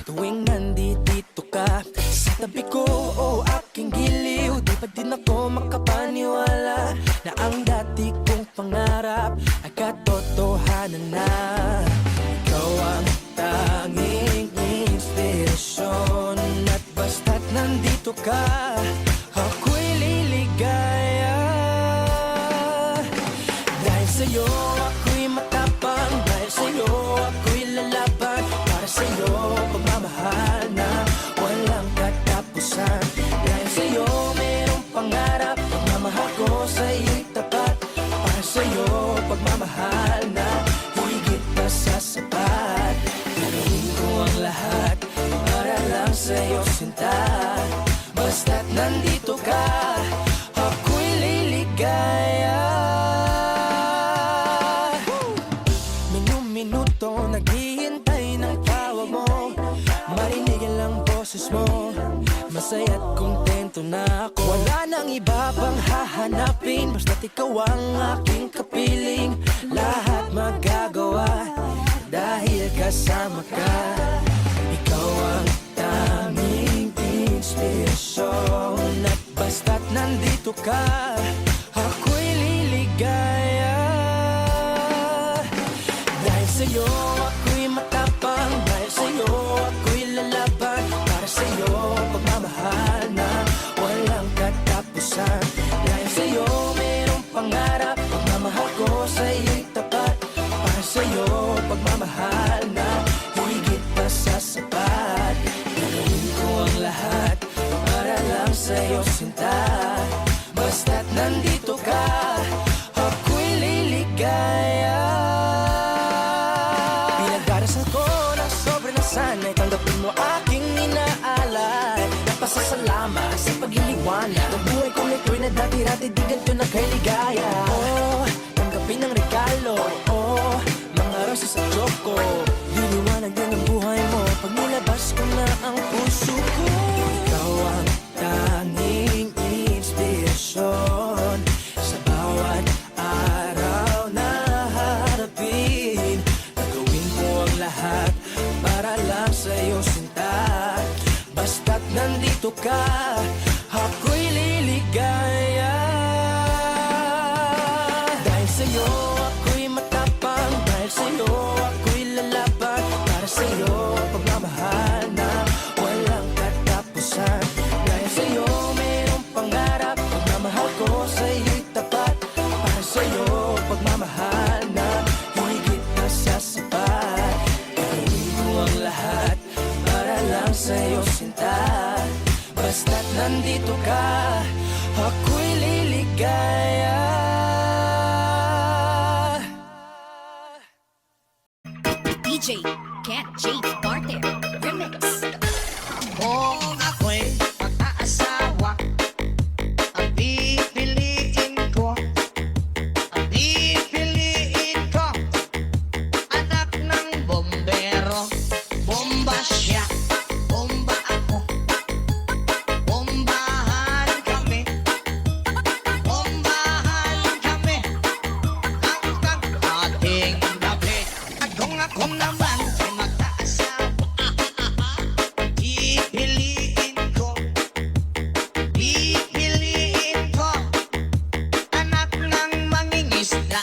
Tuwing nandito ka sa tabi ko o aking giliw, di pa din ako makapaniwala na ang dati kong pangarap ay katotohanan na. Ikaw ang tanging inspirasyon, at basta't nandito ka, ako'y liligaya. Dahil sa'yo ako'y matapang, dahil sa'yo ako'y lalaban, para sa'yo pagmamahal na walang katapusan. Dahil sa'yo mayroong pangarap, pagmamahal ko sa'yo'y tapat, para sa'yo pagmamahal na higit pa sa sapat. Gagawin ko ang lahat para lang sa'yo sinta, basta't nandito ka, ako'y liligaya. Minuto naghihintay ng tawag mo, marinig ang boses mo, masaya't kontento na ako. Wala nang iba pang hahanapin, basta't ikaw ang aking kapiling. Lahat magagawa dahil kasama ka. Ikaw ang tanging inspirasyon, at basta't nandito ka, ako'y liligaya. Dahil sa'yo ako'y matapang, dahil sa'yo ako'y lalaban, para sa'yo pagmamahal na walang katapusan. Dahil sa'yo mayroong pangarap, pagmamahal ko sa'yo'y tapat, para sa'yo pagmamahal na higit pa sa sapat. Gagawin ko ang lahat para lang sa'yo sinta, basta't nandito ka, ako'y liligaya. Pinagdarasal ko na sobrang nasanay, tanggapin mo aking inaalay. Napasasalamat sa pagliliwanag ng buhay kong ito'y na dati-rati di ganito na kay ligaya. Oh, tanggapin ang regalo, oh, mga rosas at choco. Liliwanag din ang buhay mo pag nilabas ko na ang puso ko. Ikaw ang tanging inspirasyon sa bawat araw na harapin. Gagawin ko ang lahat para lang sa'yo sinta, basta't nandito ka, ako'y liligaya. Dahil sa'yo ako'y matapang, dahil sa'yo ako'y lalaban, para sa'yo pagmamahal na walang katapusan. Dahil sa'yo mayroong pangarap, pagmamahal ko sa'yo'y tapat, para sa'yo pagmamahal na higit pa sa sapat. Gagawin ko ang lahat para lang sa'yo sinta, basta't nandito ka, ako'y liligaya. DJ Ken J. Barter Remix. Kung ako'y mag-aasawa, ang pipiliin ko, anak ng bombero. Bomba siya, bomba ako, bombahan kami, hanggang ating gabi. At kung ako naman ay mag-aasawa, pipiliin ko, anak ng mangingisda.